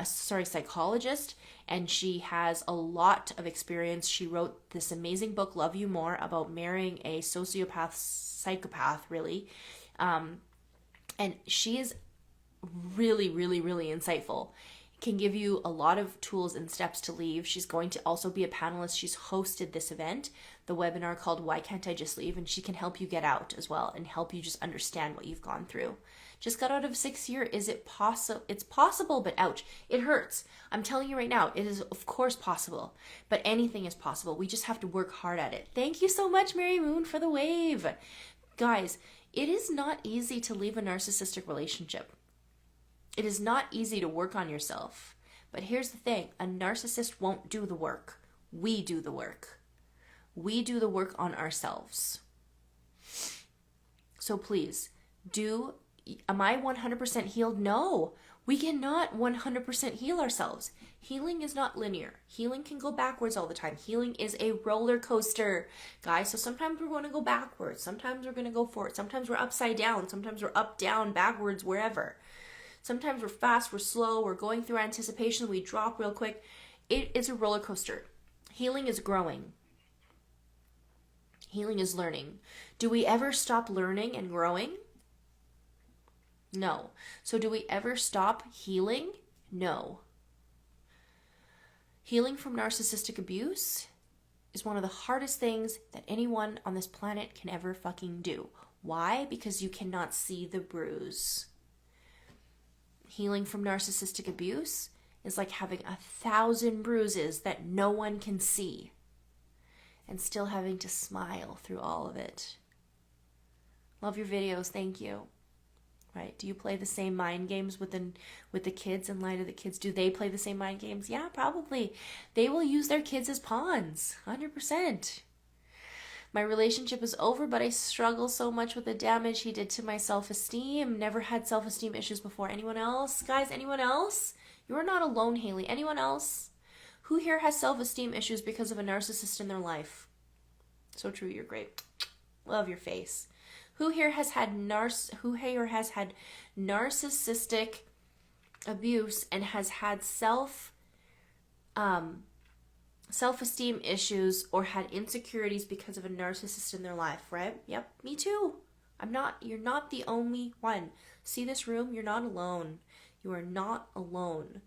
psychologist, and she has a lot of experience. She wrote this amazing book, Love You More, about marrying a psychopath, really. And she is really, really, really insightful. Can give you a lot of tools and steps to leave. She's going to also be a panelist. She's hosted this event, the webinar called Why Can't I Just Leave? And she can help you get out as well and help you just understand what you've gone through. Just got out of 6 year. Is it possible? It's possible, but ouch, it hurts. I'm telling you right now, it is of course possible, but anything is possible. We just have to work hard at it. Thank you so much, Mary Moon, for the wave. Guys, it is not easy to leave a narcissistic relationship. It is not easy to work on yourself. But here's the thing, a narcissist won't do the work. We do the work. We do the work on ourselves. So please, am I 100% healed? No, we cannot 100% heal ourselves. Healing is not linear. Healing can go backwards all the time. Healing is a roller coaster, guys. So sometimes we're going to go backwards. Sometimes we're going to go forward. Sometimes we're upside down. Sometimes we're up, down, backwards, wherever. Sometimes we're fast, we're slow, we're going through anticipation, we drop real quick. It is a roller coaster. Healing is growing. Healing is learning. Do we ever stop learning and growing? No. So do we ever stop healing? No. Healing from narcissistic abuse is one of the hardest things that anyone on this planet can ever fucking do. Why? Because you cannot see the bruise. Healing from narcissistic abuse is like having 1,000 bruises that no one can see and still having to smile through all of it. Love your videos. Thank you. Right? Do you play the same mind games with the kids and lie to the kids? Do they play the same mind games? Yeah, probably. They will use their kids as pawns. 100%. My relationship is over, but I struggle so much with the damage he did to my self-esteem. Never had self-esteem issues before. Anyone else? Guys, anyone else? You are not alone, Haley. Anyone else? Who here has self-esteem issues because of a narcissist in their life? So true, you're great. Love your face. Who here has had narcissistic abuse and has had self-esteem issues or had insecurities because of a narcissist in their life, right? Yep, me too. You're not the only one. See this room? You're not alone. You are not alone.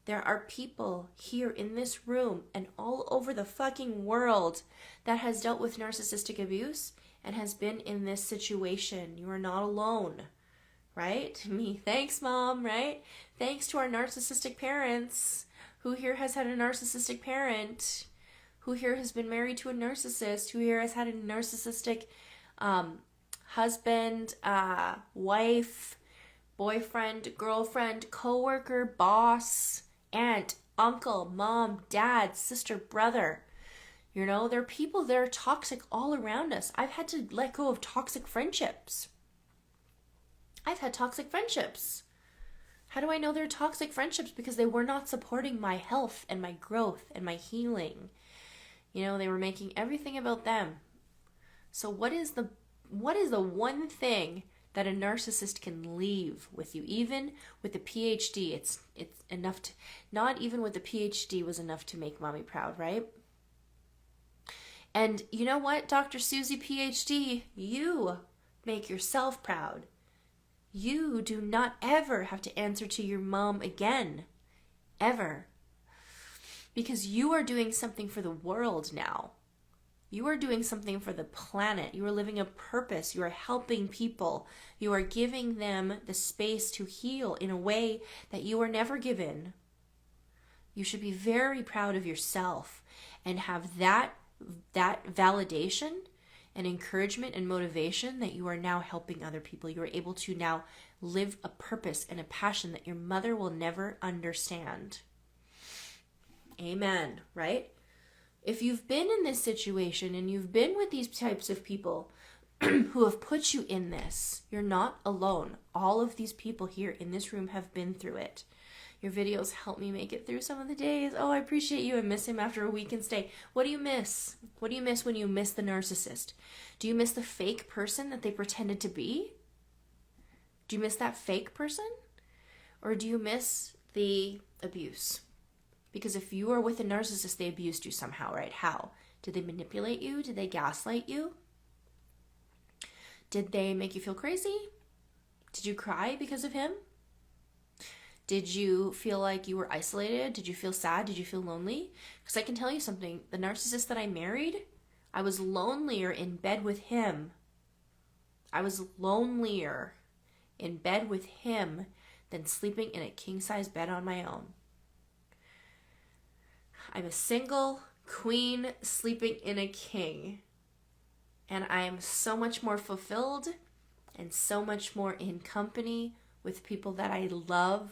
There are people here in this room and all over the fucking world that has dealt with narcissistic abuse and has been in this situation. You are not alone, right? Me, thanks, Mom, right? Thanks to our narcissistic parents. Who here has had a narcissistic parent? Who here has been married to a narcissist? Who here has had a narcissistic husband, wife, boyfriend, girlfriend, coworker, boss, aunt, uncle, mom, dad, sister, brother? You know, there are people that are toxic all around us. I've had to let go of toxic friendships. I've had toxic friendships. How do I know they're toxic friendships? Because they were not supporting my health and my growth and my healing. You know, they were making everything about them. So what is the one thing that a narcissist can leave with you? Even with the PhD, it's enough to, not even with the PhD was enough to make mommy proud, right? And you know what, Dr. Susie PhD, you make yourself proud. You do not ever have to answer to your mom again. Ever. Because you are doing something for the world now. You are doing something for the planet. You are living a purpose. You are helping people. You are giving them the space to heal in a way that you were never given. You should be very proud of yourself and have that validation and encouragement and motivation that you are now helping other people. You are able to now live a purpose and a passion that your mother will never understand. Amen, right? If you've been in this situation and you've been with these types of people who have put you in this, you're not alone. All of these people here in this room have been through it. Your videos help me make it through some of the days. Oh, I appreciate you. I miss him after a weekend stay. What do you miss? What do you miss when you miss the narcissist? Do you miss the fake person that they pretended to be? Do you miss that fake person? Or do you miss the abuse? Because if you are with a narcissist, they abused you somehow, right? How? Did they manipulate you? Did they gaslight you? Did they make you feel crazy? Did you cry because of him? Did you feel like you were isolated? Did you feel sad? Did you feel lonely? Because I can tell you something. The narcissist that I married, I was lonelier in bed with him. I was lonelier in bed with him than sleeping in a king-size bed on my own. I'm a single queen sleeping in a king. And I am so much more fulfilled and so much more in company with people that I love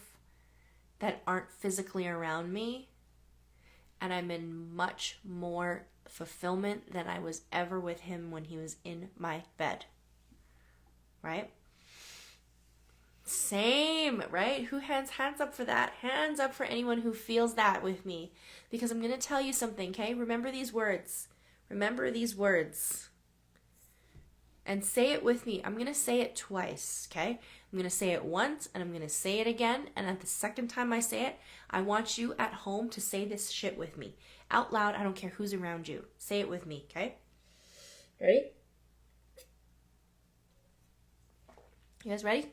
that aren't physically around me. And I'm in much more fulfillment than I was ever with him when he was in my bed. Right? Same, right? Who hands up for that? Hands up for anyone who feels that with me. Because I'm going to tell you something, okay? Remember these words. Remember these words. And say it with me. I'm going to say it twice, okay? I'm going to say it once, and I'm going to say it again. And at the second time I say it, I want you at home to say this shit with me. Out loud, I don't care who's around you. Say it with me, okay? Ready? You guys ready?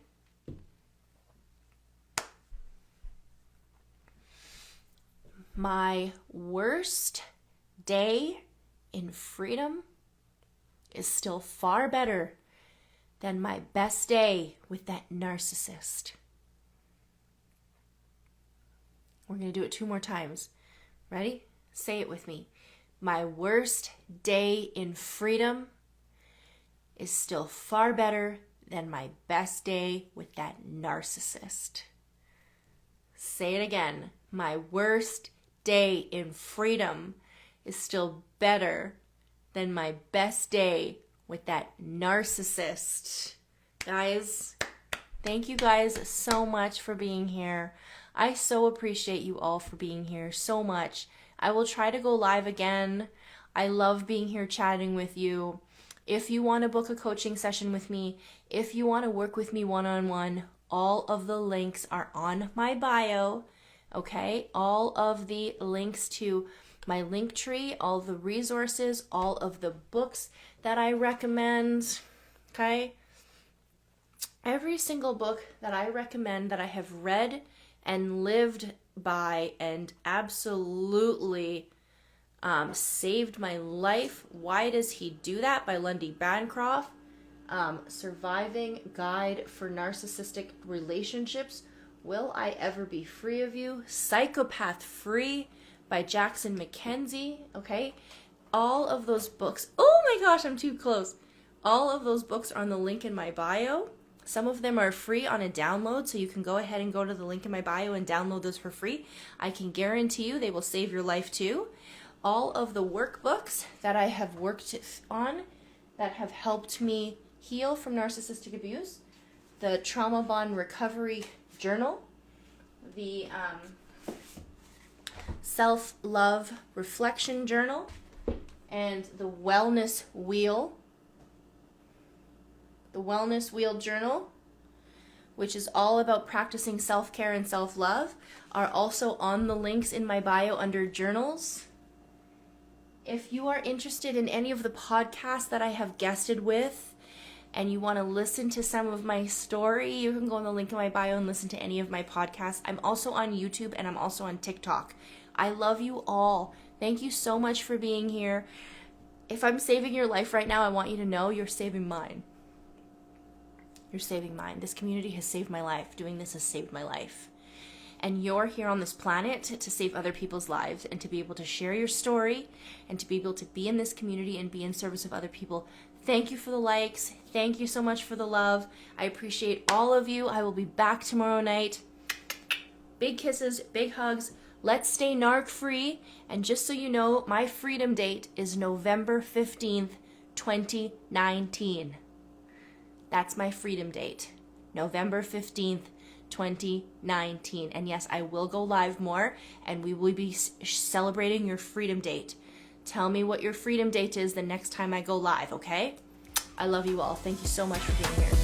My worst day in freedom is still far better than my best day with that narcissist. We're going to do it 2 more times. Ready? Say it with me. My worst day in freedom is still far better than my best day with that narcissist. Say it again. My worst day in freedom is still better than my best day with that narcissist. Guys, thank you guys so much for being here. I so appreciate you all for being here so much. I will try to go live again. I love being here chatting with you. If you want to book a coaching session with me, if you want to work with me one-on-one, all of the links are on my bio, okay? All of the links to my link tree, all the resources, all of the books that I recommend, okay? Every single book that I recommend that I have read and lived by and absolutely saved my life. Why Does He Do That? By Lundy Bancroft. Surviving Guide for Narcissistic Relationships. Will I Ever Be Free of You? Psychopath Free by Jackson McKenzie. Okay, all of those books. Oh my gosh, I'm too close. All of those books are on the link in my bio. Some of them are free on a download, so you can go ahead and go to the link in my bio and download those for free. I can guarantee you they will save your life too. All of the workbooks that I have worked on that have helped me heal from narcissistic abuse, the Trauma Bond Recovery Journal, the Self-Love Reflection Journal, and the Wellness Wheel. The Wellness Wheel Journal, which is all about practicing self-care and self-love, are also on the links in my bio under journals. If you are interested in any of the podcasts that I have guested with and you want to listen to some of my story, you can go on the link in my bio and listen to any of my podcasts. I'm also on YouTube and I'm also on TikTok. I love you all. Thank you so much for being here. If I'm saving your life right now, I want you to know you're saving mine. You're saving mine. This community has saved my life. Doing this has saved my life. And you're here on this planet to save other people's lives and to be able to share your story and to be able to be in this community and be in service of other people. Thank you for the likes. Thank you so much for the love. I appreciate all of you. I will be back tomorrow night. Big kisses, big hugs. Let's stay narc free. And just so you know, my freedom date is November 15th, 2019. That's my freedom date. November 15th, 2019. And yes, I will go live more, and we will be celebrating your freedom date. Tell me what your freedom date is the next time I go live, okay? I love you all. Thank you so much for being here.